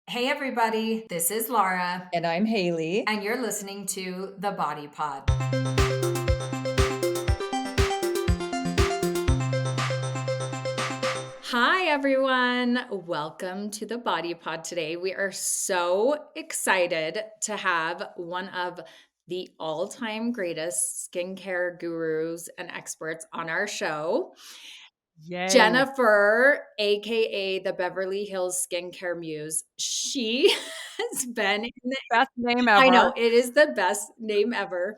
Hey, everybody, this is Laura, And I'm Haley. and you're listening to The Body Pod. Hi, everyone. Welcome to The Body Pod today. We are so excited to have one of the all-time greatest skincare gurus and experts on our show. Yay. Jennifer, aka the Beverly Hills Skincare Muse. She has been in the Best name I know, ever. it is the best name ever.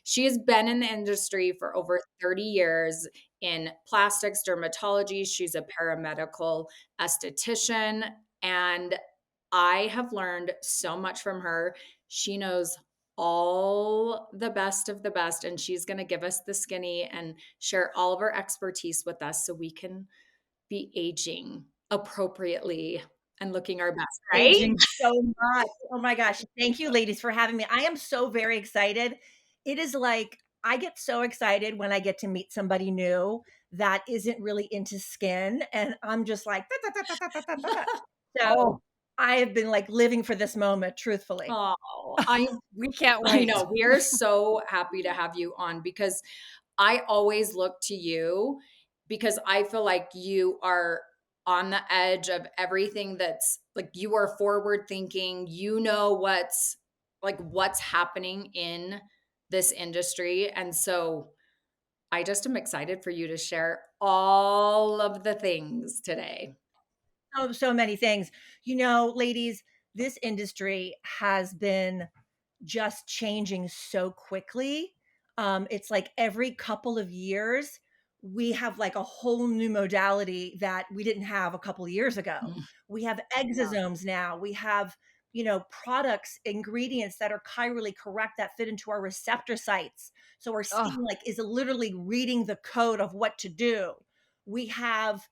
She has been in the industry for over 30 years in plastics dermatology. She's a paramedical esthetician, and I have learned so much from her. She knows all the best of the best, and she's going to give us the skinny and share all of her expertise with us so we can be aging appropriately and looking our best, right? Aging so much. Oh my gosh. Thank you, ladies, for having me. I am so very excited. It is like I get so excited when I get to meet somebody new that isn't really into skin. And I'm just like, "Da, da, da, da, da, da, da, da." Oh, So I have been like living for this moment, truthfully. Oh, I we can't I wait. know. We are so happy to have you on because I always look to you because I feel like you are on the edge of everything that's like you are forward thinking. You know what's happening in this industry. And so I just am excited for you to share all of the things today. So many things. Ladies, this industry has been just changing so quickly. It's like every couple of years, we have like a whole new modality that we didn't have a couple of years ago. Mm. We have exosomes now. We have, products, ingredients that are chirally correct that fit into our receptor sites. So our Oh, skin like is literally reading the code of what to do. We have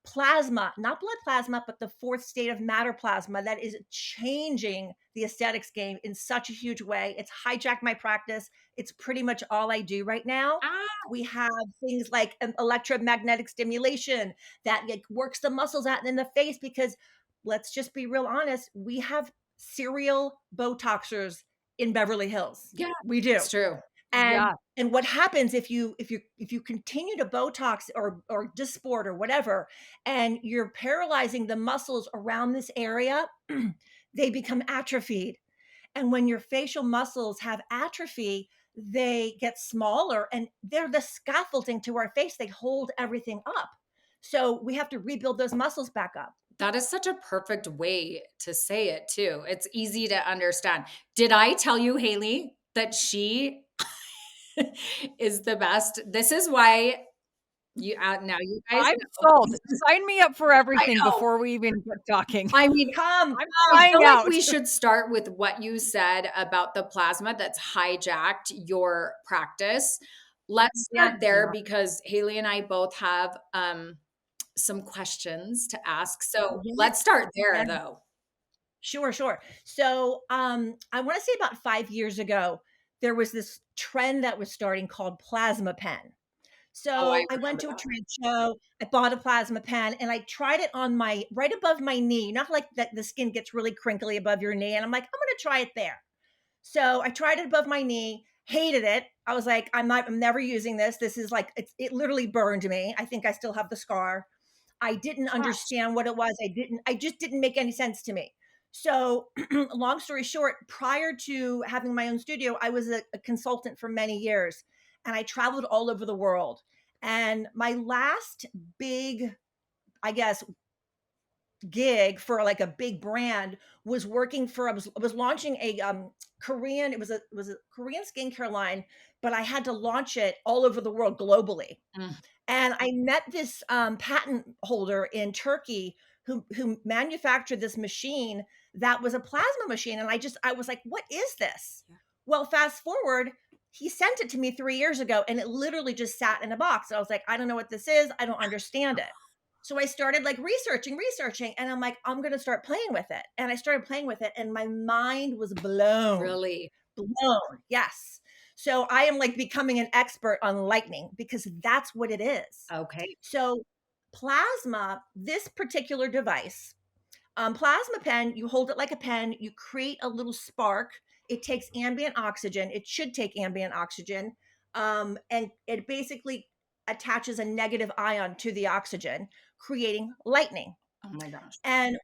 plasma, not blood plasma, but the fourth state of matter plasma that is changing the aesthetics game in such a huge way. It's hijacked my practice. It's pretty much all I do right now. Ah, We have things like electromagnetic stimulation that like works the muscles out in the face because let's just be real honest, we have serial Botoxers in Beverly Hills. yeah, We do. it's true. And yeah. and what happens if you continue to Botox or Dysport or whatever, and you're paralyzing the muscles around this area, they become atrophied. And when your facial muscles have atrophy, they get smaller and they're the scaffolding to our face. They hold everything up. So we have to rebuild those muscles back up. That is such a perfect way to say it too. It's easy to understand. Did I tell you, Haley, that she is the best? This is why you now you guys I'm know. sold. Sign me up for I everything know. before we even get talking. I mean, Come, I'm I flying feel like out. we should start with what you said about the plasma that's hijacked your practice. Let's yes, start there yeah, because Haley and I both have some questions to ask. So yeah, let's start there yeah. though. Sure, sure. So, I want to say about 5 years ago, there was this trend that was starting called plasma pen. Oh, I So I went remember to a that. trade show, I bought a plasma pen, and I tried it on my right above my knee. Not like that the skin gets really crinkly above your knee. And I'm like, I'm gonna try it there. So I tried it above my knee, hated it. I was like, I'm never using this. This is like it literally burned me. I think I still have the scar. I didn't Gosh. understand what it was. I just didn't make any sense to me. So, long story short, prior to having my own studio, I was a consultant for many years and I traveled all over the world. And my last big, I guess, gig for like a big brand was working for I was launching a Korean it was a Korean skincare line, but I had to launch it all over the world globally. Mm. And I met this patent holder in Turkey who manufactured this machine that was a plasma machine. And I was like, what is this? Yeah. Well, fast forward, he sent it to me 3 years ago and it literally just sat in a box. I was like, I don't know what this is. I don't understand it. So I started like researching, and I'm like, I'm gonna start playing with it. And I started playing with it, and my mind was blown. Really? Blown. Yes. So I am like becoming an expert on lightning because that's what it is. Okay. So plasma, this particular device, Plasma pen, you hold it like a pen, you create a little spark. It takes ambient oxygen. It should take ambient oxygen. And it basically attaches a negative ion to the oxygen, creating lightning. Oh my gosh. And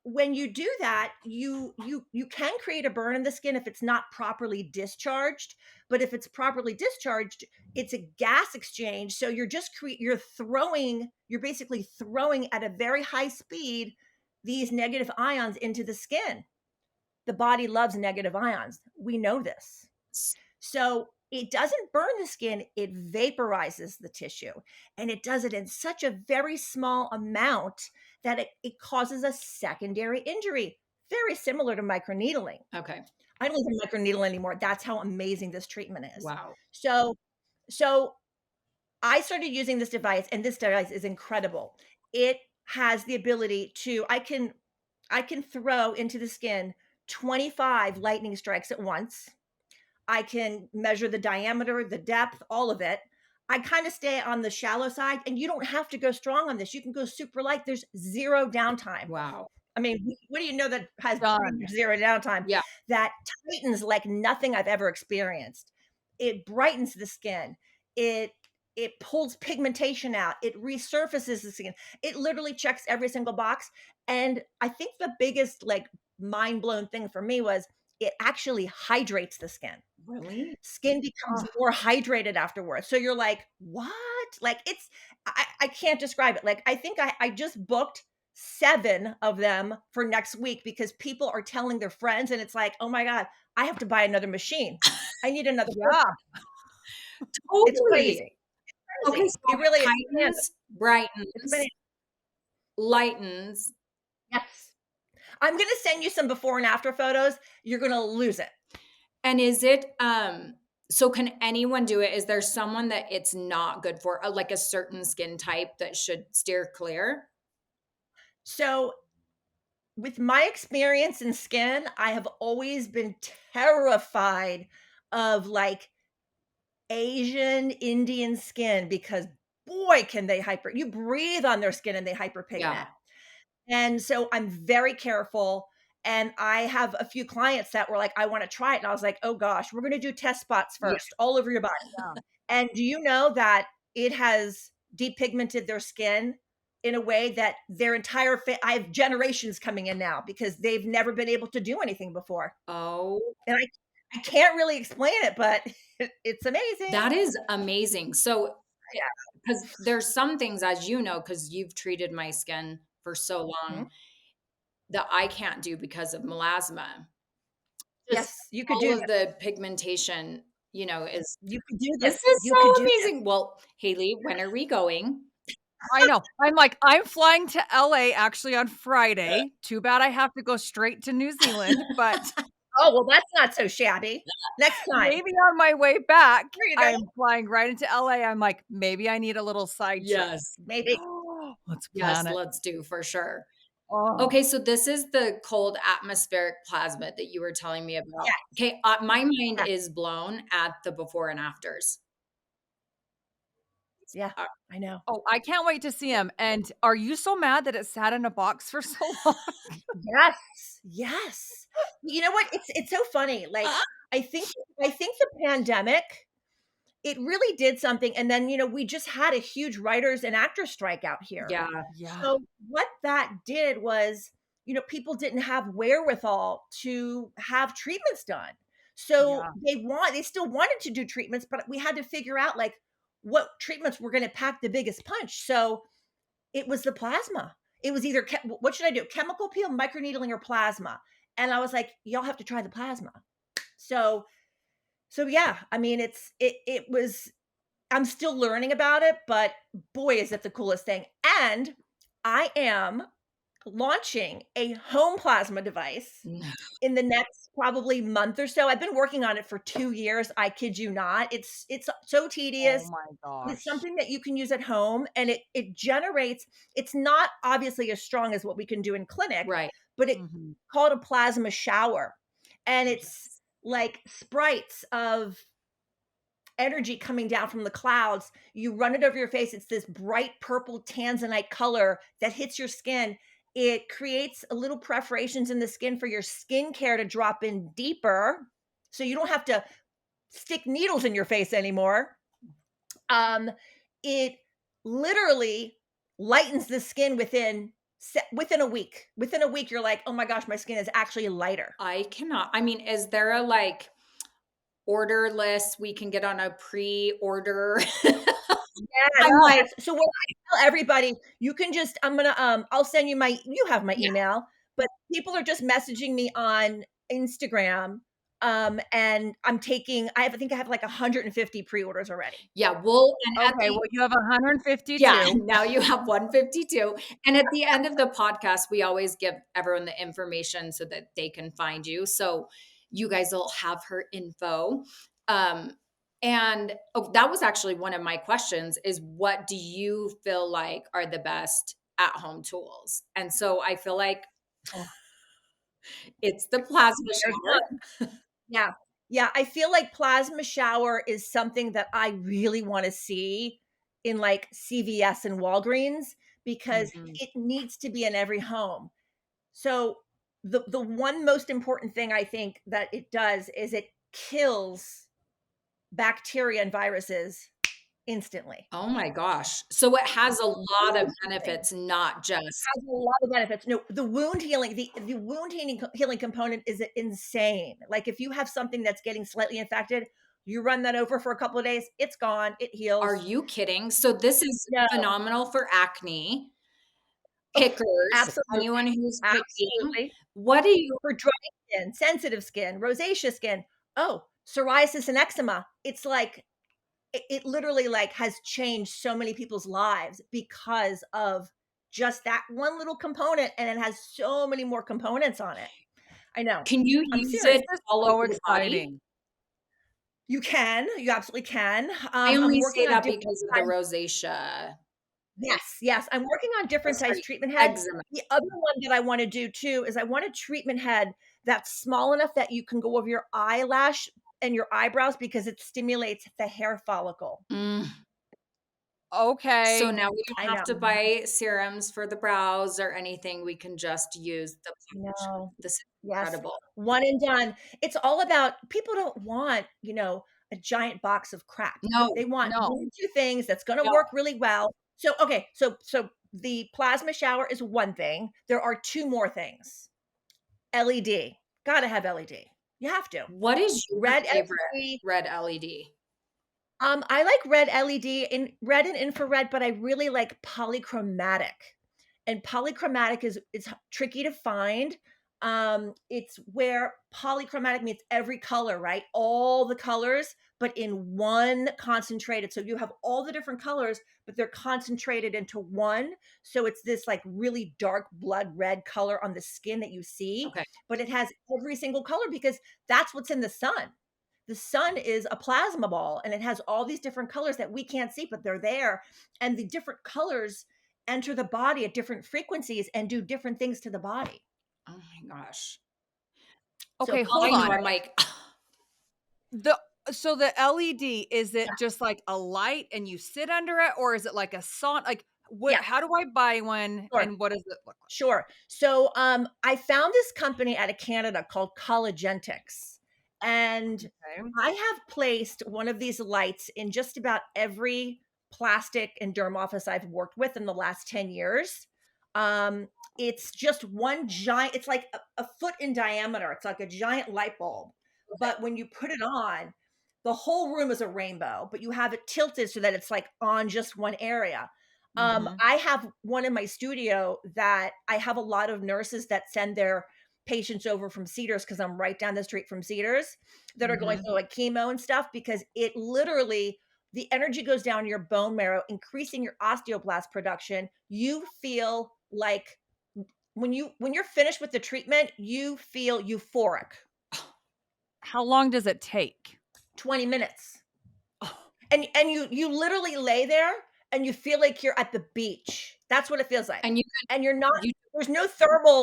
when you do that, you can create a burn in the skin if it's not properly discharged. But if it's properly discharged, it's a gas exchange. So you're basically throwing at a very high speed these negative ions into the skin. The body loves negative ions. We know this. So it doesn't burn the skin, it vaporizes the tissue. And it does it in such a very small amount that it causes a secondary injury, very similar to microneedling. Okay. I don't even microneedle anymore. That's how amazing this treatment is. Wow. So I started using this device, and this device is incredible. It has the ability to, I can throw into the skin 25 lightning strikes at once. I can measure the diameter, the depth, all of it. I kind of stay on the shallow side, and you don't have to go strong on this. You can go super light. There's zero downtime. Wow. I mean, what do you know that has Done. zero downtime? Yeah. That tightens like nothing I've ever experienced. It brightens the skin. It pulls pigmentation out. It resurfaces the skin. It literally checks every single box. And I think the biggest like mind blown thing for me was it actually hydrates the skin. Really? Skin becomes more hydrated afterwards. So you're like, what? Like I can't describe it. Like I think I just booked 7 of them for next week because people are telling their friends and it's like, oh my God, I have to buy another machine. I need another. Yeah. It's crazy. It's Okay, crazy. so It really is. tightens, It's brightens, bananas. lightens, Yes. I'm gonna send you some before and after photos. You're gonna lose it. and is it, so can anyone do it? Is there someone that it's not good for, like a certain skin type that should steer clear? So with my experience in skin, I have always been terrified of like Asian Indian skin because boy, can they you breathe on their skin and they hyperpigment. Yeah. And so I'm very careful. And I have a few clients that were like, I want to try it. And I was like, oh gosh, we're going to do test spots Yeah. first, all over your body. Yeah. And do you know that it has depigmented their skin in a way that their entire I have generations coming in now because they've never been able to do anything before. Oh, And I can't really explain it, but it's amazing. that is amazing. So, Yeah. because there's some things, as you know, because you've treated my skin for so Mhm. long, that I can't do because of melasma. Just Yes, you could all do of this. the pigmentation, is You could do this this. is You could so do this. amazing. Well, Haley, when are we going? I know. I'm like, I'm flying to LA actually on Friday. Too bad I have to go straight to New Zealand, but Oh, well, that's not so shabby. Next time. maybe on my way back, There you go. I'm flying right into LA. I'm like, maybe I need a little side trip. Yes. Maybe. Let's Yes, plan it. let's do for sure. Oh, Okay, so this is the cold atmospheric plasma that you were telling me about. Yes. Okay, my mind Yes. is blown at the before and afters. Yeah, Uh, I know. oh, I can't wait to see him. And are you so mad that it sat in a box for so long? Yes. Yes. You know what? It's so funny. Like I think the pandemic, it really did something. And then, we just had a huge writers and actors strike out here. Yeah. Yeah. So what that did was, people didn't have wherewithal to have treatments done. So Yeah. they still wanted to do treatments, but we had to figure out like what treatments were going to pack the biggest punch. So it was the plasma. It was either what should I do? Chemical peel, microneedling, or plasma. And I was like, y'all have to try the plasma. So yeah, I mean, it was. I'm still learning about it, but boy, is it the coolest thing. And I am launching a home plasma device in the next probably month or so. I've been working on it for 2 years. I kid you not. It's so tedious. Oh my It's gosh. something that you can use at home and it generates, it's not obviously as strong as what we can do in clinic, Right. but it's Mhm. called a plasma shower. And it's Yes. like sprites of energy coming down from the clouds. You run it over your face. It's this bright purple tanzanite color that hits your skin It creates a little perforations in the skin for your skincare to drop in deeper, so you don't have to stick needles in your face anymore. Um, it literally lightens the skin within a week. Within a week, you're like, "Oh my gosh, my skin is actually lighter." I cannot. I mean, is there a like order list we can get on a pre-order? I'm like, Yes. So what I tell everybody, you can just I'm gonna I'll send you my you have my yeah, email, but people are just messaging me on Instagram. And I think I have like 150 pre-orders already. yeah, we'll and at Okay, the well, you have yeah, 152. now you have 152. And at the end of the podcast, we always give everyone the information so that they can find you. So you guys will have her info. Um, and oh, that was actually one of my questions is what do you feel like are the best at-home tools? And so I feel like Oh, it's the plasma there's shower. Yeah. Yeah, I feel like plasma shower is something that I really wanna see in, like, CVS and Walgreens because Mhm. it needs to be in every home. So, the one most important thing I think that it does is it kills bacteria and viruses instantly. Oh my gosh. So it has a lot of Instantly. benefits, not just Has a lot of benefits. No, the wound healing component is insane. Like, if you have something that's getting slightly infected, you run that over for a couple of days, it's gone, it are heals. you kidding? So this is No. phenomenal for acne, Oh, pickers, anyone absolutely, who's picking. absolutely. What do you For dry skin, sensitive skin, rosacea skin. Oh, psoriasis and eczema. It's like it literally, like, has changed so many people's lives because of just that one little component, and it has so many more components on it. I know. can you I'm use serious. it This is all over so your body? exciting. You absolutely can. I I'm only say working on that different because of the types. rosacea. Yes, I'm working on different types Sorry, treatment heads. eczema. The other one that I wanna do too is I want a treatment head that's small enough that you can go over your eyelash and your eyebrows because it stimulates the hair follicle. Mm. So Okay. now we I don't have know. to buy serums for the brows or anything. We can just use the No. this is Yes. incredible. One and done. It's all about people don't want, a giant box of crap. No, They want No. 1 or 2 things that's gonna no. work really well. So, okay, so the plasma shower is one thing. There are 2 more things. LED. Gotta have LED. You have to. What is your Red favorite LED. red LED? I like red LED in red and infrared, but I really like polychromatic. And polychromatic is tricky to find. It's where polychromatic means every color, right? All the colors, but in one concentrated. So you have all the different colors, but they're concentrated into one. So it's this like really dark blood red color on the skin that you see, Okay. but it has every single color because that's what's in the sun. The sun is a plasma ball and it has all these different colors that we can't see, but they're there. And the different colors enter the body at different frequencies and do different things to the body. Oh my gosh. So Okay, I hold know, on. I'm like, The so the LED, is it just like a light and you sit under it, or is it like a sauna? Like, what? yeah, How do I buy one, sure, and what does it look sure. So I found this company out of Canada called Collagentics, and like? Okay. I have placed one of these lights in just about every plastic and derm office I've worked with in the last 10 years. Um, it's just one giant, it's like a foot in diameter. It's like a giant light bulb. But when you put it on, the whole room is a rainbow, but you have it tilted so that it's like on just one area. mhm, I have one in my studio that I have a lot of nurses that send their patients over from Cedars because I'm right down the street from Cedars that are going mhm. through like chemo and stuff because it literally the energy goes down your bone marrow, increasing your osteoblast production. You feel like when you're finished with the treatment, you feel euphoric. How long does it take? 20 minutes. Oh, And you literally lay there and you feel like you're at the beach. That's what it feels like. And you And you're not you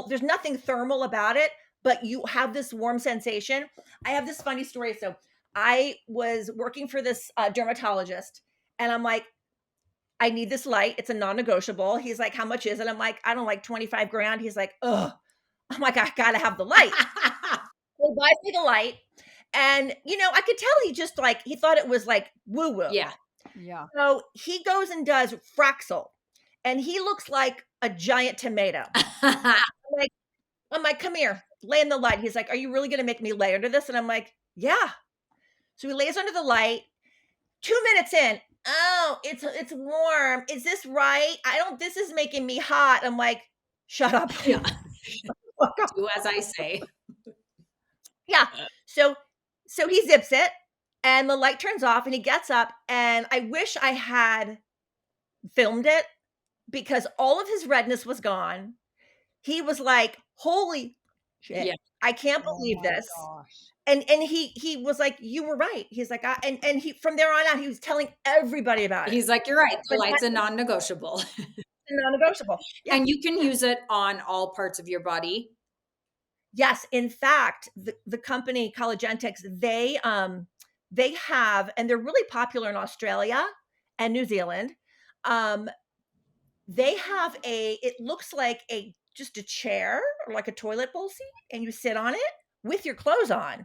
there's nothing thermal about it, but you have this warm sensation. I have this funny story. So I was working for this dermatologist and I'm like, I need this light. It's a non-negotiable. He's like, how much is it? I'm like, I don't like 25 grand. He's like, ugh. I'm like, I gotta have the light. So he buys me the light. And, I could tell he just like, he thought it was like woo woo. Yeah. Yeah. So he goes and does Fraxel, and he looks like a giant tomato. Like, I'm like, come here, lay in the light. He's like, are you really gonna make me lay under this? And I'm like, yeah. So he lays under the light. 2 minutes in, oh, it's warm. Is this right? This is making me hot. I'm like, shut up. Yeah. Do as I say. Yeah. So he zips it, and the light turns off, and he gets up, and I wish I had filmed it because all of his redness was gone. He was like, "Holy shit. Yeah. I can't Oh believe my this." gosh. And he was like, "You were right." He's like, and he from there on out, he was telling everybody about it. He's like, you're right. The But light's that's a non-negotiable. non-negotiable. Yeah. And you can use it on all parts of your body. Yes, in fact, the company Collagenetics, they have, and they're really popular in Australia and New Zealand. Um, they have it looks like just a chair or like a toilet bowl seat, and you sit on it with your clothes on,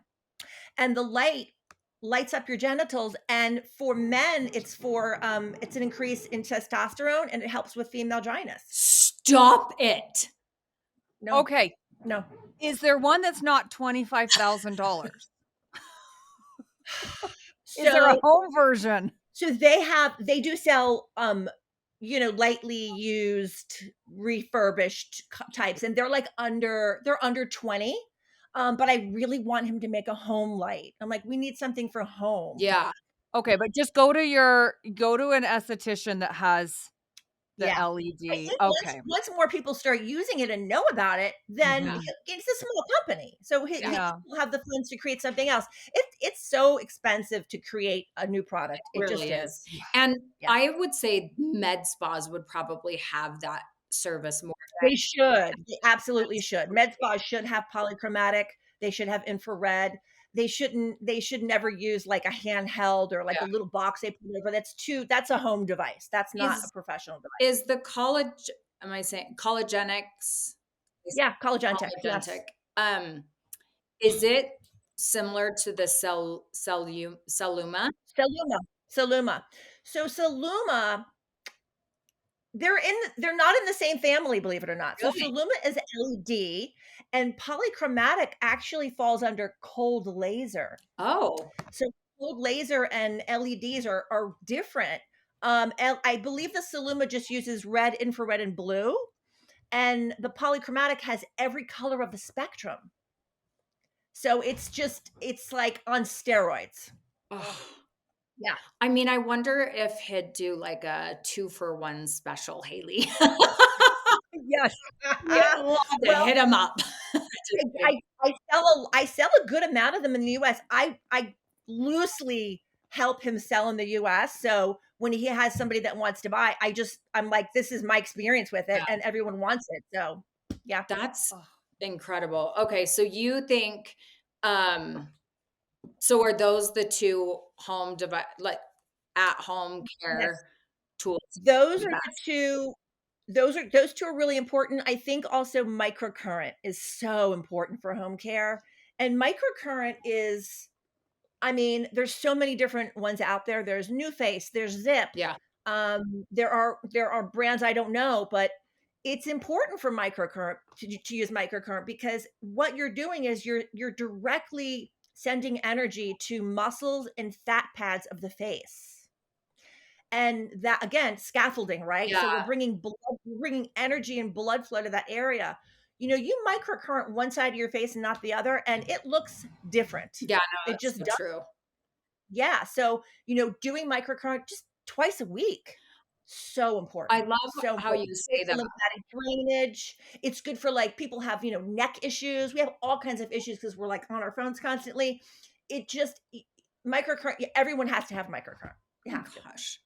and the light lights up your genitals. And for men, it's an increase in testosterone, and it helps with female dryness. Stop it. No, Okay. no. Is there one that's not $25,000? Is there a So home version? So they do sell, lightly used, refurbished types, and they're under 20. But I really want him to make a home light. I'm like, we need something for home. Yeah. Okay, but just go to an esthetician that has the Yeah. I LED. think Okay. once more people start using it and know about it, then Mhm. it's a small company. So he Yeah. will have the funds to create something else. It's so expensive to create a new product. It just Really is. is. And Yeah. I would say med spas would probably have that service more They should. They absolutely than should. Med spas should have polychromatic. They should have infrared. They should never use like a handheld or like yeah. a little box they put over. That's a home device. That's not a Is professional device. is the college am I saying collagenics? Is Yeah, Collagentic. Yes. collagentic. Is it similar to the Celluma? Celluma. Celluma. So Celluma, they're not in the same family, believe it or not. So Really? Celluma is LED, and polychromatic actually falls under cold laser. Oh, So cold laser and LEDs are different. I believe the Celluma just uses red, infrared, and blue, and the polychromatic has every color of the spectrum. So it's like on steroids. oh. Yeah. I mean, I wonder if he'd do like a 2-for-1 special, Haley. Yes. Yeah, love to Well, hit him up. Just kidding. I sell a good amount of them in the US. I loosely help him sell in the US. So when he has somebody that wants to buy, I'm like, this is my experience with it, Yeah, and everyone wants it. So yeah. that's Oh, incredible. Okay, so you think, so are those the 2 home device like, at-home Yes. care tools? Those The are the best. 2 those 2 are really important. I think also microcurrent is so important for home care. And microcurrent is, I mean, there's so many different ones out there. There's New Face, there's Zip. Yeah, There are brands I don't know, but it's important for microcurrent to use microcurrent because what you're doing is you're directly sending energy to muscles and fat pads of the face. And that again, scaffolding, right? So yeah, we're bringing energy and blood flow to that area. You microcurrent one side of your face and not the other, and it looks different. yeah, no, It that's just so does. true. Yeah. So, doing microcurrent just twice a week, so I important. love So how you important. Good say for that. lymphatic drainage. It's good for like people have, neck issues. We have all kinds of issues because we're like on our phones constantly. It just microcurrent, everyone has to have microcurrent. You Oh have to. gosh.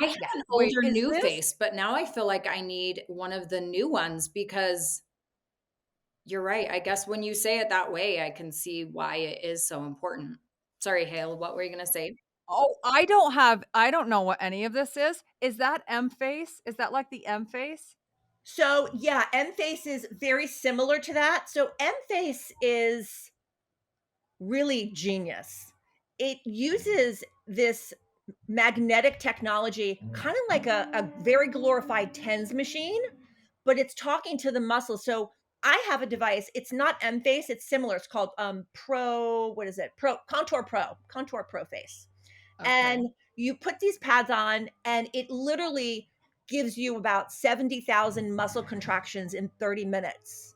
I have Yeah. an wait, older is New this Face, but now I feel like I need one of the new ones because you're right. I guess when you say it that way, I can see why it is so important. Sorry, Hale, what were you gonna say? Oh, I don't know what any of this is. Is that M face? Is that like the M face? So, yeah, M-Face is very similar to that. So, M-Face is really genius. It uses this magnetic technology, kind of like a very glorified TENS machine, but it's talking to the muscle. So I have a device. It's not M Face. It's similar. It's called Pro. What is it? Contour Pro Face. Okay. And you put these pads on, and it literally gives you about 70,000 muscle contractions in 30 minutes.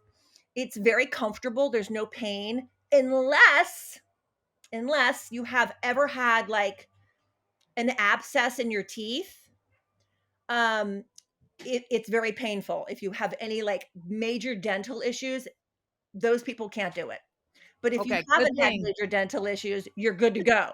It's very comfortable. There's no pain unless you have ever had like an abscess in your teeth. Um, it's very painful. If you have any like major dental issues, those people can't do it. But if you Okay, good haven't had thing. major dental issues, you're good to go.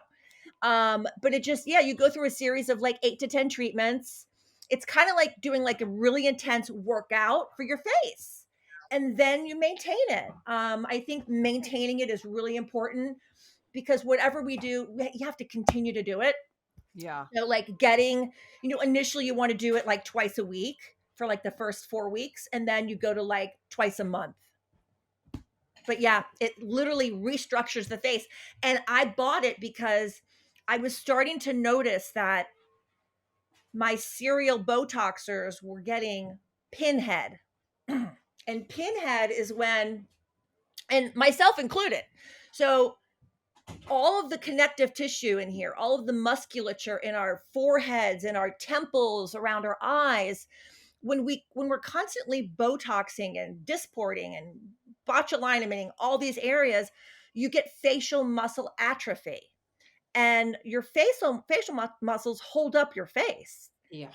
But it just, yeah, you go through a series of like 8 to 10 treatments. It's kind of like doing like a really intense workout for your face. And then you maintain it. I think maintaining it is really important because whatever we do, you have to continue to do it. Yeah. So, like getting, initially you want to do it like twice a week for like the first 4 weeks, and then you go to like twice a month. But yeah, it literally restructures the face. And I bought it because I was starting to notice that my serial Botoxers were getting pinhead. And pinhead is when, and myself included. So all of the connective tissue in here, all of the musculature in our foreheads, in our temples, around our eyes, when we're constantly botoxing and disporting and botulinuming all these areas, you get facial muscle atrophy, and your muscles hold up your face, Yeah.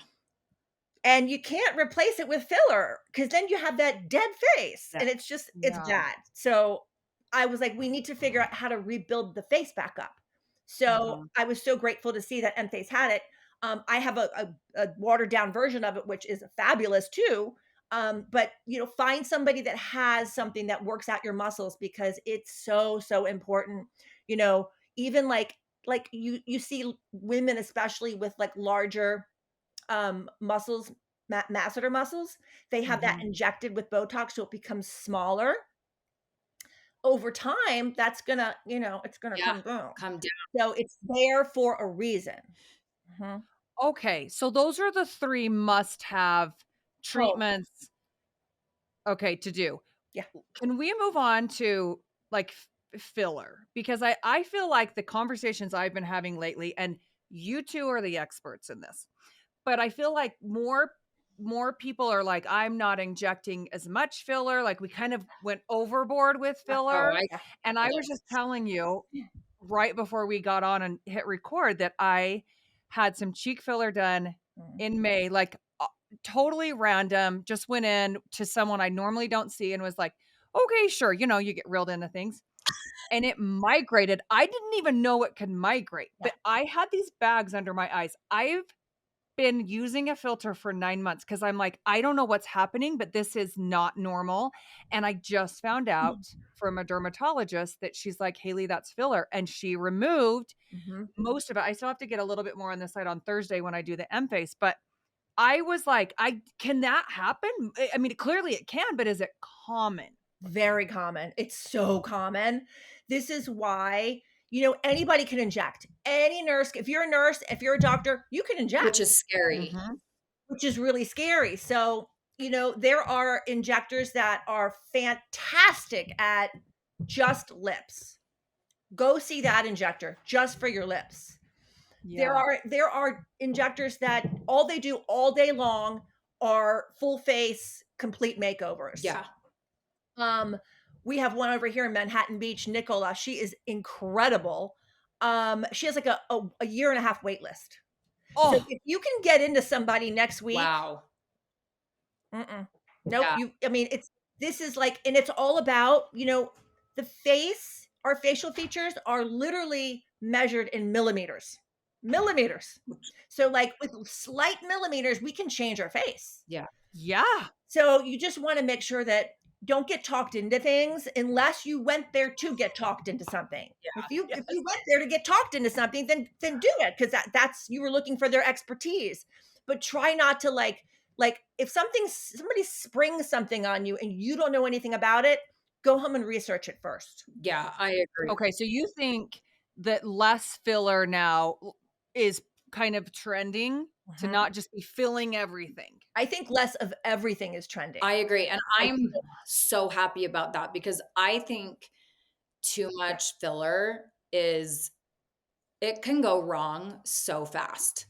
and you can't replace it with filler because then you have that dead face, Yeah. and it's Yeah. bad. So I was like, we need to figure out how to rebuild the face back up. So Mhm. I was so grateful to see that M-Face had it. I have a watered down version of it, which is fabulous too. But find somebody that has something that works out your muscles because it's so important. You know, even like you see women, especially with like larger muscles, masseter muscles, they have that Mhm. injected with Botox so it becomes smaller. Over time, that's gonna, it's gonna Yeah. come down. Come down. So it's there for a reason. Mhm. Okay, so those are the 3 must-have Oh, treatments, okay, to do. yeah. Can we move on to, like, filler? Because I feel like the conversations I've been having lately, and you 2 are the experts in this, but I feel like more people are like, "I'm not injecting as much filler," like, we kind of went overboard with Oh, filler, I Yeah. and I was just telling you right before we got on and hit record that I had some cheek filler done Mhm. in May, like, totally random, just went in to someone I normally don't see and was like, "Okay, sure," you get reeled into things, and it migrated. I didn't even know it could migrate, Yeah. but I had these bags under my eyes. I've been using a filter for 9 months because 'cause I'm like, "I don't know what's happening, but this is not normal," and I just found out from a dermatologist that she's like, "Haley, that's filler," and she removed Mhm. most of it. I still have to get a little bit more on this side on Thursday when I do the M-Face, but I was like, "I can that happen?" I mean, clearly it can, but is it common? Very common. It's so common. This is why, anybody can inject. Any nurse, if you're a nurse, if you're a doctor, you can inject, which is scary. Mhm. which is really scary. So, there are injectors that are fantastic at just lips. Go see that injector just for your lips. Yeah. There are injectors that all they do all day long are full face complete makeovers. Yeah. Um, we have one over here in Manhattan Beach, Nicola. She is incredible. She has like a year and a half wait list. So Oh, if you can get into somebody next week, Wow. mm-mm, nope. Yeah. I mean, this is like, and it's all about, the face, our facial features are literally measured in millimeters. Millimeters. So, like with slight millimeters, we can change our face. Yeah. yeah. So you just want to make sure that don't get talked into things unless you went there to get talked into something. If Yes. you went there to get talked into something, then do it, because that's you were looking for their expertise. But try not to like if somebody springs something on you and you don't know anything about it, go home and research it first. Yeah, I agree. Okay, so you think that less filler now is kind of trending to Mhm. not just be filling everything? I think less of everything is trending. I agree, and I I'm think so happy about that because I think too yeah. much filler is it can go wrong so fast.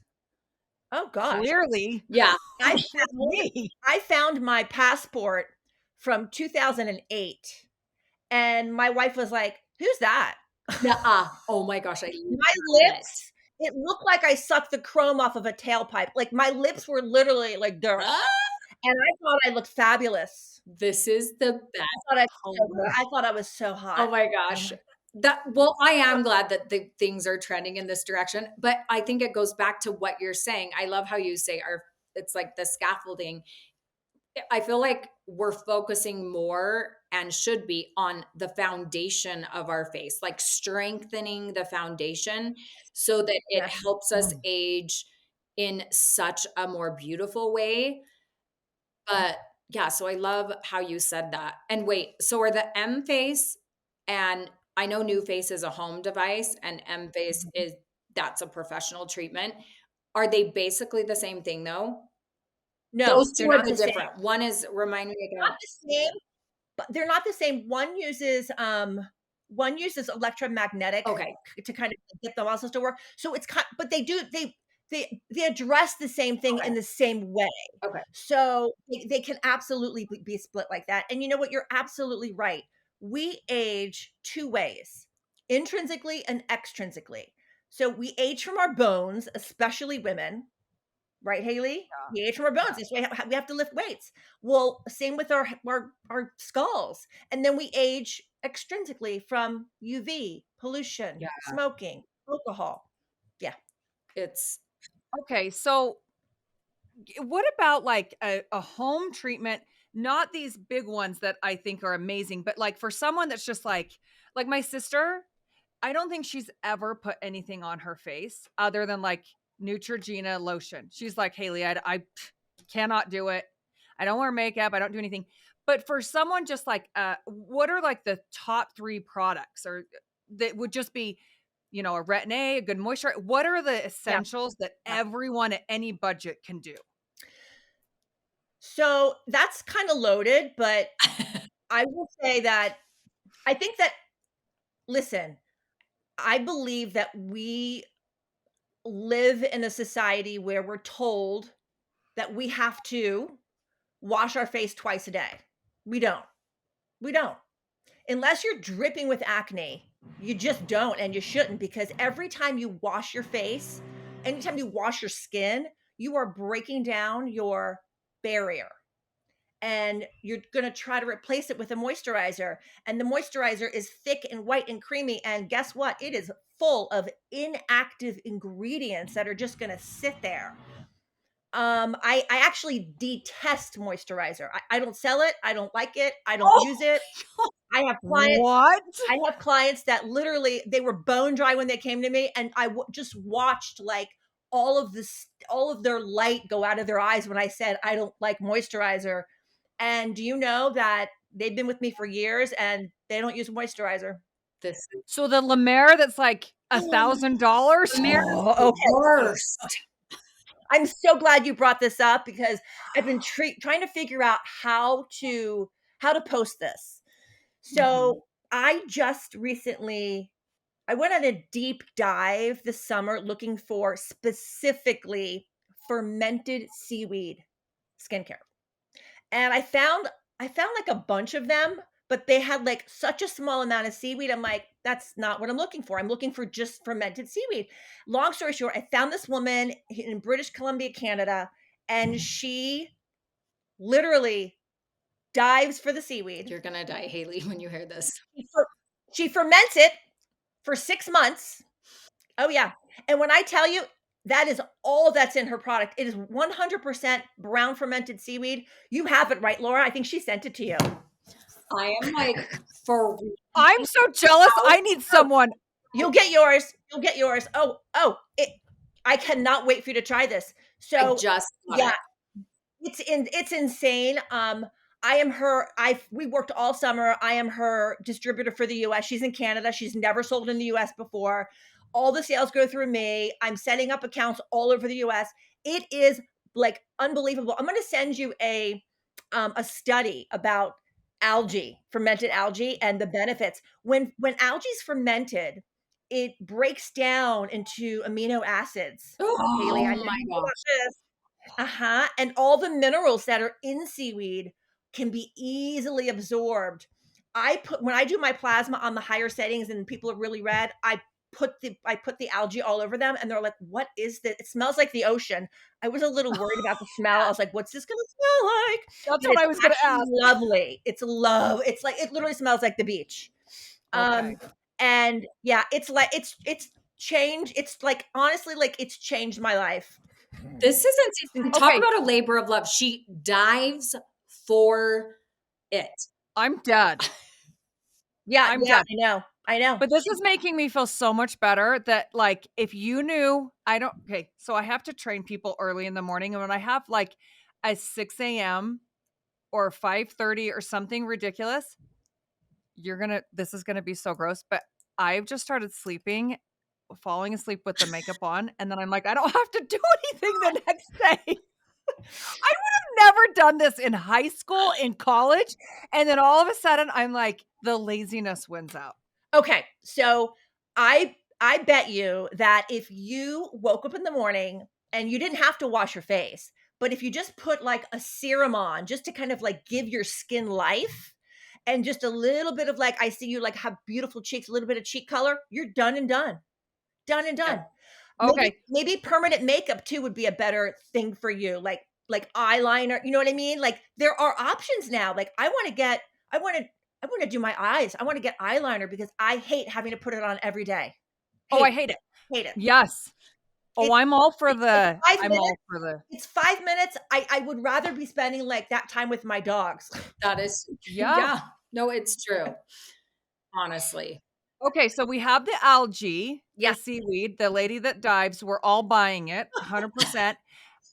Oh gosh. Clearly, Yeah. I with found me. I found my passport from 2008, and my wife was like, "Who's that?" Nuh-uh. Oh my gosh, I My love it. lips, it looked like I sucked the chrome off of a tailpipe. Like, my lips were literally like Ah, this, and I thought I looked fabulous. this is the I best. thought I was Oh so good. I thought I was so hot. oh my Oh gosh. my I am glad that the things are trending in this direction, but I think it goes back to what you're saying. I love how you say our it's like the scaffolding. I feel like we're focusing more and should be on the foundation of our face, like strengthening the foundation so that it yes. helps us Mm. age in such a more beautiful way. But yeah, so I love how you said that. And wait, so are the M face and I know New Face is a home device and M face Mhm. is that's a professional treatment. Are they basically the same thing though? No, Those they're 2 are not the the same. different. One is remind me Not again. the same, but they're not the same. One uses electromagnetic Okay, to kind of get the muscles to work. So it's kind, but they address the same thing okay, in the same way. okay. So they can absolutely be split like that. And you know what? You're absolutely right. We age two ways, intrinsically and extrinsically. So we age from our bones, especially women, right, Haley? Yeah, We age from our bones. yeah, That's why we have to lift weights. Well, same with our skulls. And then we age extrinsically from UV, pollution, Yeah, smoking, alcohol. Yeah. it's okay, so what about like a home treatment? Not these big ones that I think are amazing, but like for someone that's just like my sister, I don't think she's ever put anything on her face other than like Neutrogena lotion. She's like, Haley, I cannot do it. I don't wear makeup. I don't do anything. But for someone just like, what are like the top three products or that would just be, a retin-A, a good moisture? What are the Yeah. essentials that Yeah. everyone at any budget can do? So that's kind of loaded, but I will say that I think that, listen, I believe that we live in a society where we're told that we have to wash our face twice a day. We don't. We don't. Unless you're dripping with acne, you just don't, and you shouldn't, because every time you wash your face, anytime you wash your skin, you are breaking down your barrier, and you're going to try to replace it with a moisturizer, and the moisturizer is thick and white and creamy, and guess what? It is full of inactive ingredients that are just going to sit there. I actually detest moisturizer. I don't sell it. I don't like it. I don't Oh, use it. I have clients What? I have clients that literally they were bone dry when they came to me, and just watched like all of their light go out of their eyes when I said I don't like moisturizer. And do you know that they've been with me for years and they don't use moisturizer? this is So the La Mer that's like $1,000? America's Oh, the okay. worst. I'm so glad you brought this up, because I've been trying to figure out how to post this. Mhm. So I just recently I went on a deep dive this summer looking for specifically fermented seaweed skincare. And I found like a bunch of them, but they had like such a small amount of seaweed. I'm like, that's not what I'm looking for. I'm looking for just fermented seaweed. Long story short, I found this woman in British Columbia, Canada, and she literally dives for the seaweed. You're gonna die, Haley, when you hear this. She, fer- she ferments it for 6 months. Oh, yeah, and when I tell you, that is all that's in her product. It is 100% brown fermented seaweed. You have it right, Laura. I think she sent it to you. I am like, for real. I'm so jealous. I need someone. You'll get yours. You'll get yours. I cannot wait for you to try this. I So just got yeah, it. it's insane. I am her. We worked all summer. I am her distributor for the US. She's in Canada. She's never sold in the US before. All the sales go through me. I'm setting up accounts all over the US. It is like unbelievable. I'm going to send you a study about algae, fermented algae, and the benefits. When algae's fermented, it breaks down into amino acids. Haley, I Oh know my you know about gosh. this. Uh-huh. And all the minerals that are in seaweed can be easily absorbed. When I do my plasma on the higher settings and people are really red, I put the algae all over them and they're like, "What is this? It smells like the ocean." I was a little worried about the smell. I was like, "What's this going to smell like?" That's But what it's I was going to actually ask. lovely. It's like it literally smells like the beach. Okay. And yeah, it's changed. It's like honestly like it's changed my life. This is insane. Talk Okay. about a labor of love. She dives for it. I'm dead. Yeah, I'm yeah, dead. I know. I know. But this is making me feel so much better that, like, if you knew, okay, so I have to train people early in the morning. And when I have like a 6 a.m. or 5:30 or something ridiculous, this is gonna be so gross. But I've just started falling asleep with the makeup on. And then I'm like, I don't have to do anything the next day. I would have never done this in high school, in college. And then all of a sudden, I'm like, the laziness wins out. Okay, so I bet you that if you woke up in the morning and you didn't have to wash your face, but if you just put like a serum on just to kind of like give your skin life and just a little bit of like I see you like have beautiful cheeks, a little bit of cheek color, you're done and done. Done and done. Yep. Maybe Okay. maybe permanent makeup too would be a better thing for you, like eyeliner, you know what I mean? Like, there are options now, like, I wanna do my eyes, I wanna get eyeliner because I hate having to put it on every day. Oh, Hate I it, hate it. hate it. Yes. Oh, It's it's 5 I'm minutes all for the it's 5 minutes, I would rather be spending, like, that time with my dogs. That is, yeah. yeah. No, it's true. Honestly. Okay, so we have the algae, the Yes. seaweed, the lady that dives, we're all buying it 100%.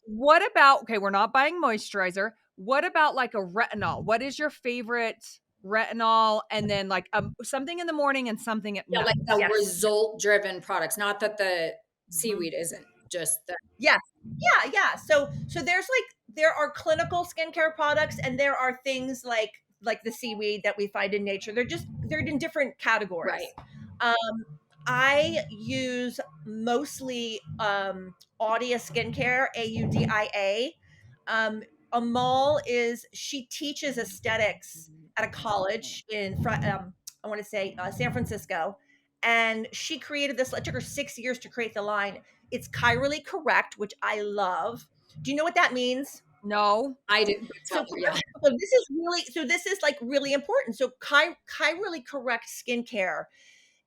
What about, okay, we're not buying moisturizer. What about like a retinol? What is your favorite retinol? And then like something in the morning and something at Yeah, night. like the Yes. result-driven products, not that the Mhm. seaweed isn't, just the Yes. Yeah, yeah. So there are clinical skincare products and there are things like the seaweed that we find in nature. They're in different categories. right. Um I use mostly Audia skincare, AUDIA. Um Amal is she teaches aesthetics at a college I want to say San Francisco, and she created this. It took her 6 years to create the line. It's chirally correct, which I love. Do you know what that means? No. I didn't, but tell So, her, yeah. this is like really important. So, chirally correct skincare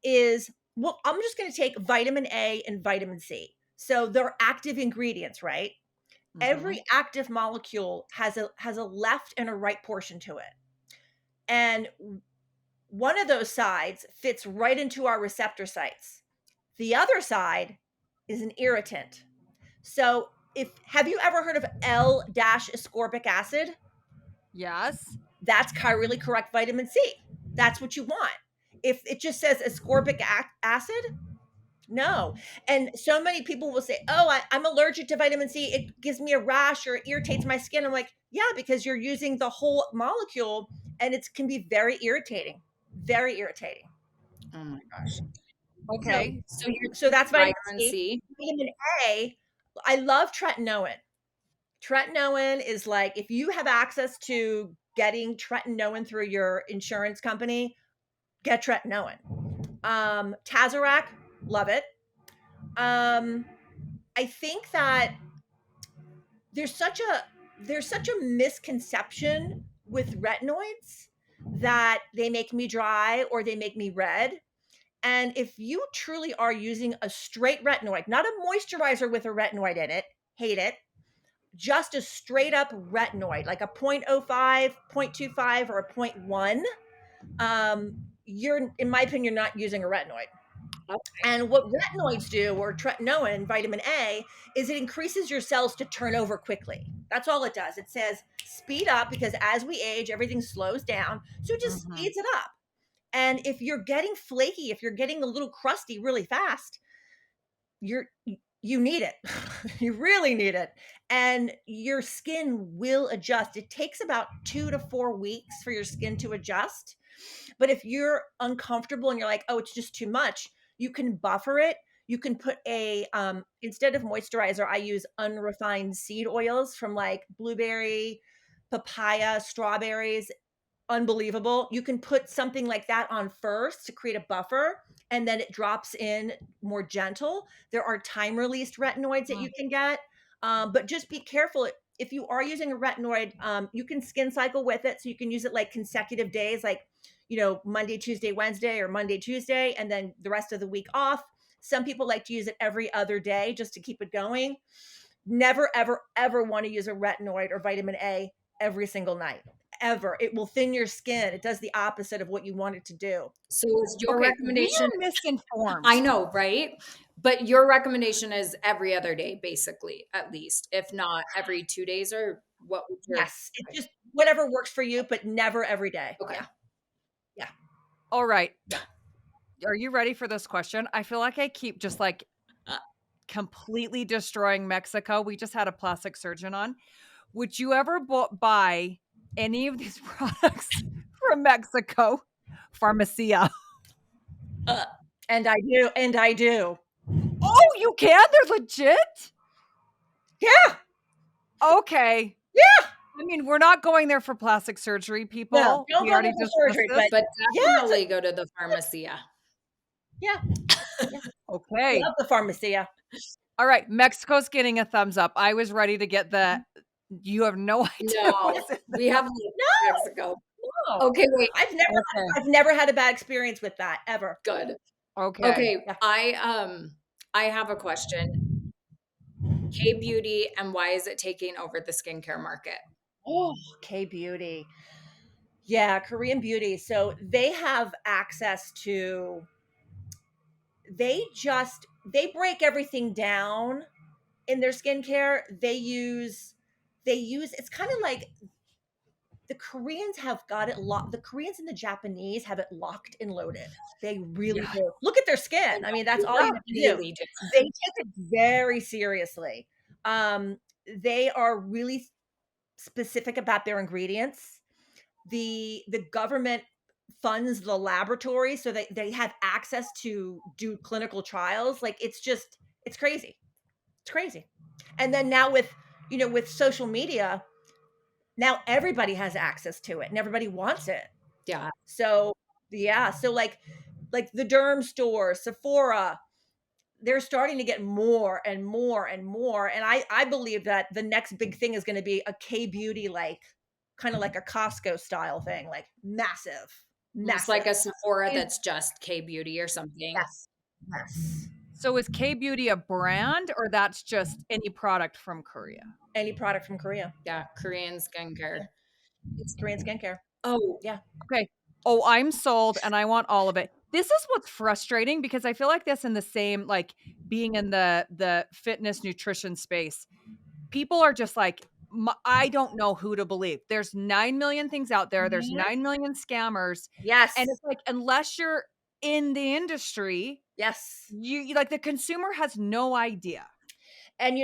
is well. I'm just going to take vitamin A and vitamin C. So they're active ingredients, right? Mhm. Every active molecule has a left and a right portion to it, and one of those sides fits right into our receptor sites. The other side is an irritant. So, if have you ever heard of L-ascorbic acid? Yes. That's chirally correct vitamin C. That's what you want. If it just says ascorbic acid, no. And so many people will say, "Oh, I'm allergic to vitamin C. It gives me a rash or it irritates my skin." I'm like, "Yeah, because you're using the whole molecule, and it can be very irritating, very irritating." Oh my gosh. So, Okay. So you're so taking that's vitamin vitamin C. C? Vitamin A, I love tretinoin. Tretinoin is like if you have access to getting tretinoin through your insurance company, get tretinoin. Tazarac, love it. Um, I think that there's such a there's such a misconception with retinoids that they make me dry or they make me red. And if you truly are using a straight retinoid, not a moisturizer with a retinoid in it, hate it, just a straight up retinoid, like a 0.05, 0.25, or a zero point 0.1, you're, in my opinion, you're not using a retinoid. Okay. And what retinoids do, or tretinoin, vitamin A, is it increases your cells to turn over quickly. That's all it does. It says speed up, because as we age, everything slows down. So it just Mhm. speeds it up. And if you're getting flaky, if you're getting a little crusty really fast, you're you need it. You really need it. And your skin will adjust. It takes about 2 to 4 weeks for your skin to adjust. But if you're uncomfortable and you're like, "Oh, it's just too much," you can buffer it. You can put a instead of moisturizer, I use unrefined seed oils from like blueberry, papaya, strawberries, unbelievable. You can put something like that on first to create a buffer, and then it drops in more gentle. There are time released retinoids that you Mm. can get, but just be careful. If you are using a retinoid, you can skin cycle with it. So you can use it like consecutive days, like, Monday, Tuesday, Wednesday, or Monday, Tuesday, and then the rest of the week off. Some people like to use it every other day just to keep it going. Never, ever, ever want to use a retinoid or vitamin A every single night, ever. It will thin your skin. It does the opposite of what you want it to do. So is your Okay, we recommendation? are misinformed. I know, right? But your recommendation is every other day, basically, at least, if not every 2 days, or what would your Yes, it's just whatever works for you, but never every day. okay. Yeah, yeah. All right. Are you ready for this question? I feel like I keep just like Uh, completely destroying Mexico. We just had a plastic surgeon on. Would you ever buy any of these products from Mexico? Pharmacia. uh, And I do, and I do. Oh, you can? They're legit? Yeah, Okay. yeah. I mean, we're not going there for plastic surgery, No, people. don't We go there already for discussed surgery, this. but but yeah, definitely go to the pharmacia. yeah, yeah. Okay. Love the pharmacia. All right. Mexico's getting a thumbs up. I was ready to get the, you have no idea No, what's in we have lived in No, Mexico. no. Okay, wait, I've never, Okay. I've never had a bad experience with that ever. good. Okay. Okay, Yeah. I have a question. K-beauty, and why is it taking over the skincare market? Oh, K Beauty. Yeah, Korean Beauty. So they have access to, they break everything down in their skincare. They use, it's kind of like the Koreans have got it locked. The Koreans and the Japanese have it locked and loaded. They really Yeah, do. Look at their I skin. I mean, that's know, all you have they to do. really do. They take it very seriously. Um, they are really specific about their ingredients. The government funds the laboratory, so they have access to do clinical trials. Like, it's crazy. It's crazy. And then now with social media, now everybody has access to it and everybody wants it. Yeah. So yeah, so like the derm store, Sephora, they're starting to get more and more and more. And I believe that the next big thing is going to be a K beauty, like kind of like a Costco style thing, like massive, Almost massive. like a Sephora Is that's just K-beauty or something. Yes. Yes. So is K Beauty a brand or that's just any product from Korea? Any product from Korea. Yeah, Korean skincare. It's Korean skincare. Oh, Yeah. Okay. Oh, I'm sold and I want all of it. This is what's frustrating because I feel like this in the same like being in the fitness nutrition space. People are just like I don't know who to believe. There's 9 million things out there. There's Mhm. 9 million scammers and Yes. it's like unless you're in the industry, Yes. like the consumer has no idea. And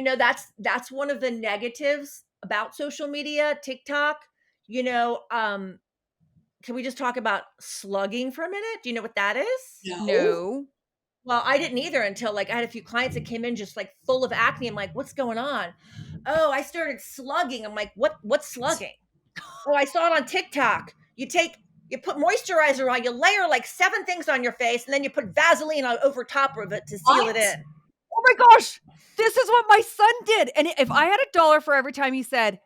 that's one of the negatives about social media, TikTok. You know, can we just talk about slugging for a minute? Do you know what that is? no. No. Well, I didn't either until like I had a few clients that came in just like full of acne. I'm like, what's going on? Oh, I started slugging. I'm like, what's slugging? Oh, I saw it on TikTok. You put moisturizer on, you layer like 7 things on your face, and then you put Vaseline over top of it to seal it What? in. Oh my gosh, this is what my son did. And if I had $1 for every time he said,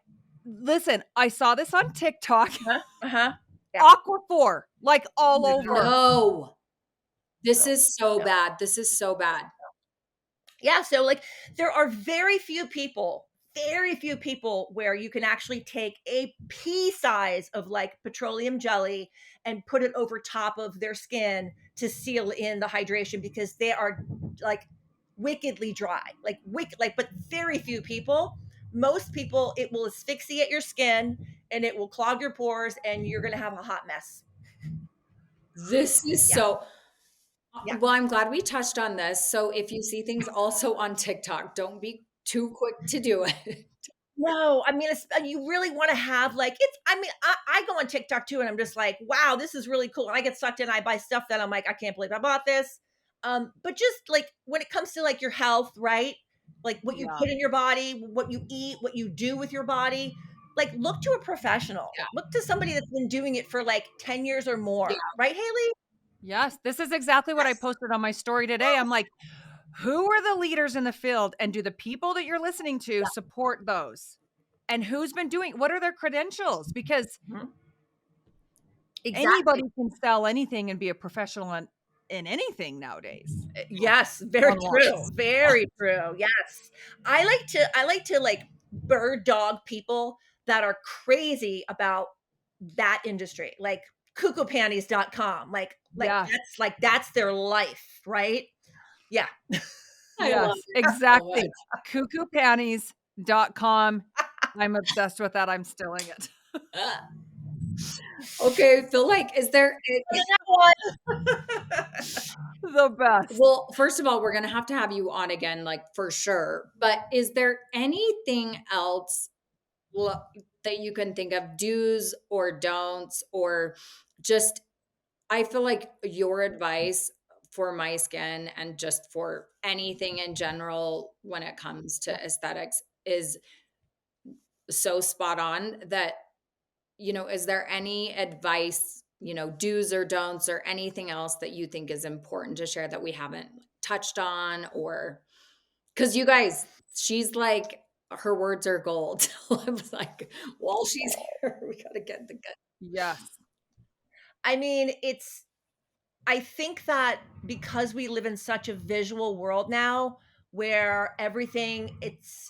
listen, I saw this on TikTok, Uh-huh. Uh-huh. Yeah. Aquaphor, like all Oh my over. God. No. This No. is so No. bad. This is so bad. Yeah, so like there are very few people very few people where you can actually take a pea size of like petroleum jelly and put it over top of their skin to seal in the hydration, because they are like wickedly dry, like, but very few people. Most people, it will asphyxiate your skin and it will clog your pores and you're going to have a hot mess. This is Yeah. so Yeah. well, I'm glad we touched on this. So if you see things also on TikTok, don't be too quick to do it. No, I mean, you really want to have like it's. I mean, I go on TikTok too, and I'm just like, wow, this is really cool. And I get sucked in. I buy stuff that I'm like, I can't believe I bought this. But just like when it comes to like your health, right? Like what you Yeah. put in your body, what you eat, what you do with your body. Like, look to a professional. Yeah. Look to somebody that's been doing it for like 10 years or Yeah. more, right, Haley? Yes, this is exactly what I Yes. posted on my story today. I'm like, who are the leaders in the field, and do the people that you're listening to support those? And who's been doing, what are their credentials? Because Mhm. Exactly. anybody can sell anything and be a professional in anything nowadays Yes, very online. true. Very true. Yes. I like to like bird dog people that are crazy about that industry. Like cuckoopanties.com. Like Yes, that's their life, right? Yeah. I love yes, it so exactly. much. Cuckoopanties.com. I'm obsessed with that. I'm stealing it. Ah. Okay, I feel like is there That one. The best. well, first of all, we're gonna have to have you on again, like for sure. But is there anything else that you can think of, do's or don'ts, or just I feel like your advice for my skin and just for anything in general when it comes to aesthetics is so spot on that, is there any advice, do's or don'ts or anything else that you think is important to share that we haven't touched on? Or because you guys, she's like, her words are gold. I was like, while she's here, we got to get the good. Yes. I mean, I think that because we live in such a visual world now where everything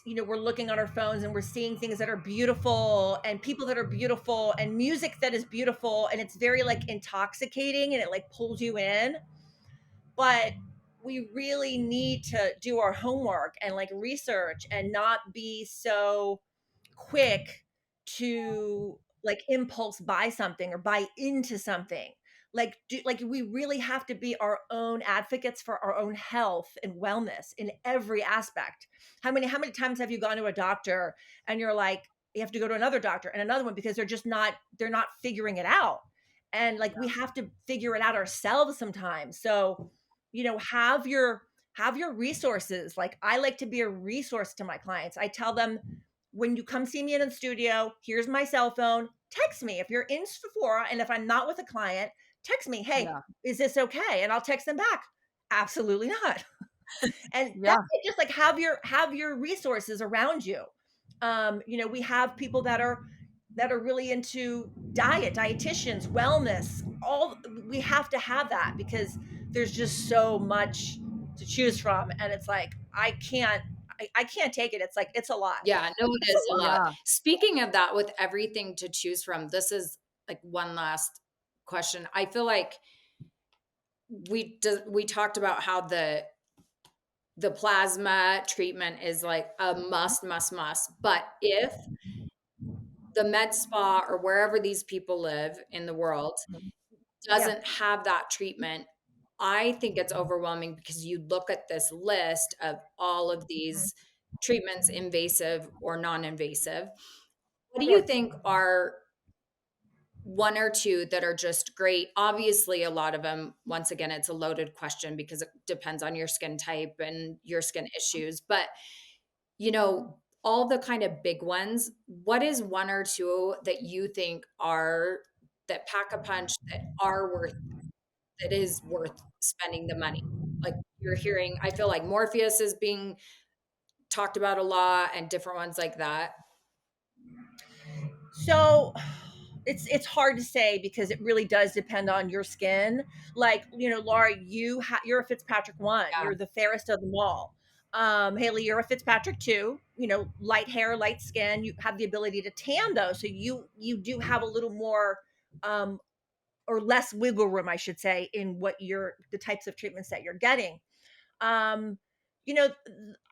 we're looking on our phones and we're seeing things that are beautiful and people that are beautiful and music that is beautiful, and it's very like intoxicating and it like pulls you in. But we really need to do our homework and like research and not be so quick to like impulse buy something or buy into something. Like we really have to be our own advocates for our own health and wellness in every aspect. How many times have you gone to a doctor and you're like, you have to go to another doctor and another one because they're not figuring it out. And like we have to figure it out ourselves sometimes. So, have your resources. Like I like to be a resource to my clients. I tell them, when you come see me in the studio, here's my cell phone. Text me if you're in Sephora, and if I'm not with a client, text me, hey, Yeah. is this okay? And I'll text them back, absolutely not. And Yeah. that's it. Just like have your resources around you. We have people that are really into dietitians, wellness. All we have to have that because there's just so much to choose from, and it's like I can't take it. It's like it's a lot. Yeah, no, it It's is a a lot. lot. Yeah. Speaking of that, with everything to choose from, this is like one last question. I feel like we talked about how the plasma treatment is like a must, must, must. But if the med spa or wherever these people live in the world Yeah. doesn't have that treatment, I think it's overwhelming because you look at this list of all of these treatments, invasive or non-invasive. What do you Sure. think are one or two that are just great? Obviously, a lot of them, once again, it's a loaded question because it depends on your skin type and your skin issues. But, all the kind of big ones, what is one or two that you think are that pack a punch that is worth spending the money? Like you're hearing, I feel like Morpheus is being talked about a lot and different ones like that. So it's hard to say because it really does depend on your skin. Like, Laura, you're a Fitzpatrick one. Yeah. You're the fairest of them all. Haley, you're a Fitzpatrick too. You know, light hair, light skin. You have the ability to tan though, so you do have a little more um, or less wiggle room, I should say, in what you're the types of treatments that you're getting. Um, you know,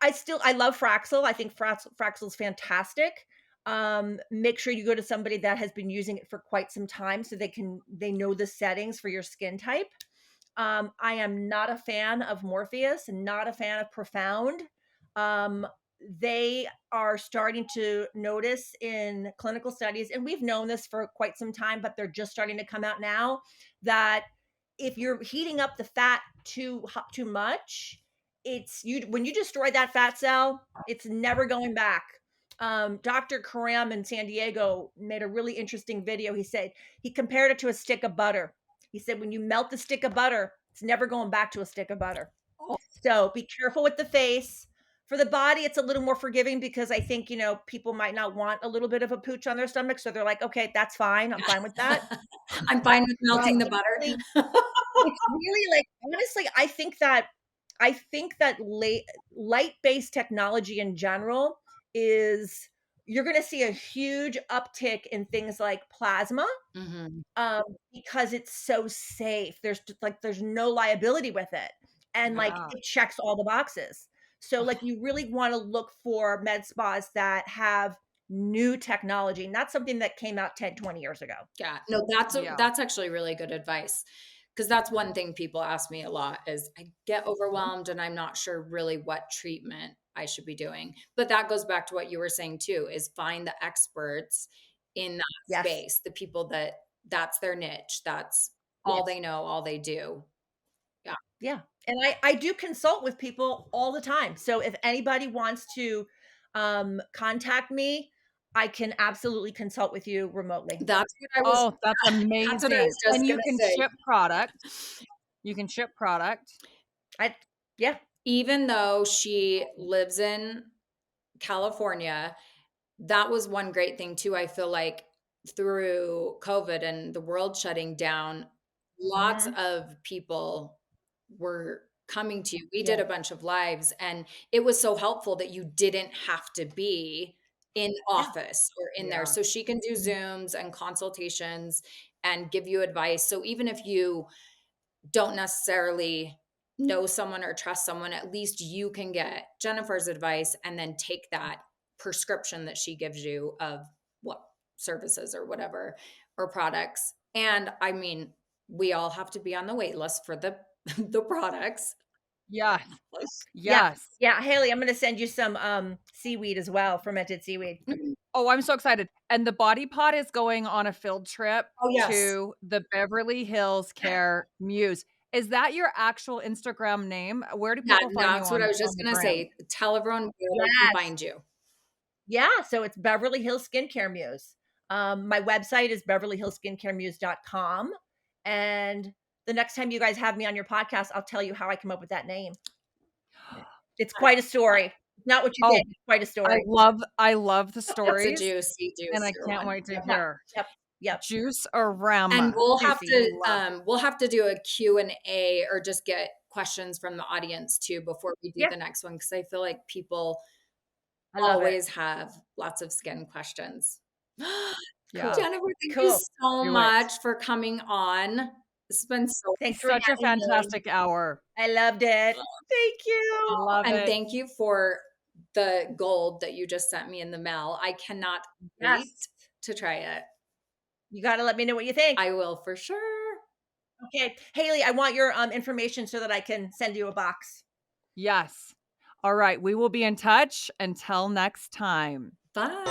I love Fraxel. I think Fraxel's fantastic. Make sure you go to somebody that has been using it for quite some time so they know the settings for your skin type. I am not a fan of Morpheus and not a fan of Profound. Um, they are starting to notice in clinical studies, and we've known this for quite some time, but they're just starting to come out now, that if you're heating up the fat too much, it's you when you destroy that fat cell, it's never going back. Dr. Karam in San Diego made a really interesting video. He said he compared it to a stick of butter. He said, when you melt the stick of butter, it's never going back to a stick of butter. So be careful with the face. For the body, it's a little more forgiving because I think, people might not want a little bit of a pooch on their stomach. So they're like, okay, that's fine. I'm fine with that. I'm fine with But melting the it's butter. really, it's really like, honestly, I think that light-based technology in general is you're going to see a huge uptick in things like plasma, Mhm. because it's so safe. There's no liability with it, and like Yeah. it checks all the boxes. So like you really want to look for med spas that have new technology, not something that came out 10, 20 years ago. Yeah. No, that's Yeah. that's actually really good advice. Because that's one thing people ask me a lot is I get Mhm. overwhelmed and I'm not sure really what treatment I should be doing. But that goes back to what you were saying too, is find the experts in that Yes. space, the people that's their niche, that's all Yes. they know, all they do. Yeah. Yeah. And I do consult with people all the time. So if anybody wants to contact me, I can absolutely consult with you remotely. That's what I was Oh, that's that's what I was amazing. just And you gonna can say. ship product. You can ship product. I Yeah. Even though she lives in California, that was one great thing too. I feel like through COVID and the world shutting down, lots Mhm. of people were coming to you. We did Yeah. a bunch of lives, and it was so helpful that you didn't have to be in Yeah. office or in there. Yeah. So she can do Zooms and consultations and give you advice. So even if you don't necessarily know someone or trust someone, at least you can get Jennifer's advice and then take that prescription that she gives you of what services or whatever or products. And I mean, we all have to be on the wait list for the the products. Yes. Yeah. Yes. Yeah, Haley, I'm gonna send you some seaweed as well, fermented seaweed. Oh, I'm so excited. And the Body Pod is going on a field trip Oh yes. to the Beverly Hills Care Muse. Is that your actual Instagram name? Where do Yeah, people find you that's what I was on just the gonna gram? say. Tell everyone where they can Yes. find you. Yeah, so it's Beverly Hills Skincare Muse. My website is beverlyhillskincaremuse.com, and the next time you guys have me on your podcast, I'll tell you how I come up with that name. It's quite a story. Not what you Oh, think, it's quite a story. I love the It's a stories, juicy, and I juicier can't one. wait to Yep. Yeah. hear. Yep. Yep. Juice or And rum? Juicy, we love. we'll have to do a Q&A or just get questions from the audience too before we do Yeah, the next one because I feel like people I love it. always have lots of skin questions. Yeah, Cool. Jennifer, thank you Cool. so do it. much for coming on. It's been so Thanks for Such a having me. fantastic hour. I loved it. Thank you. Love and it. thank you for the gold that you just sent me in the mail. I cannot wait Yes. to try it. You gotta let me know what you think. I will for sure. Okay. Haley, I want your information so that I can send you a box. Yes. All right, we will be in touch. Until next time. Bye.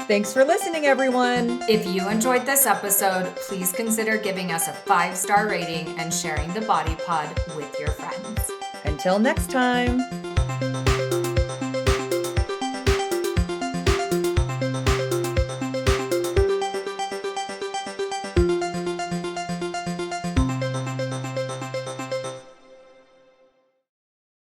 Thanks for listening, everyone. If you enjoyed this episode, please consider giving us a 5-star rating and sharing the Body Pod with your friends. Until next time.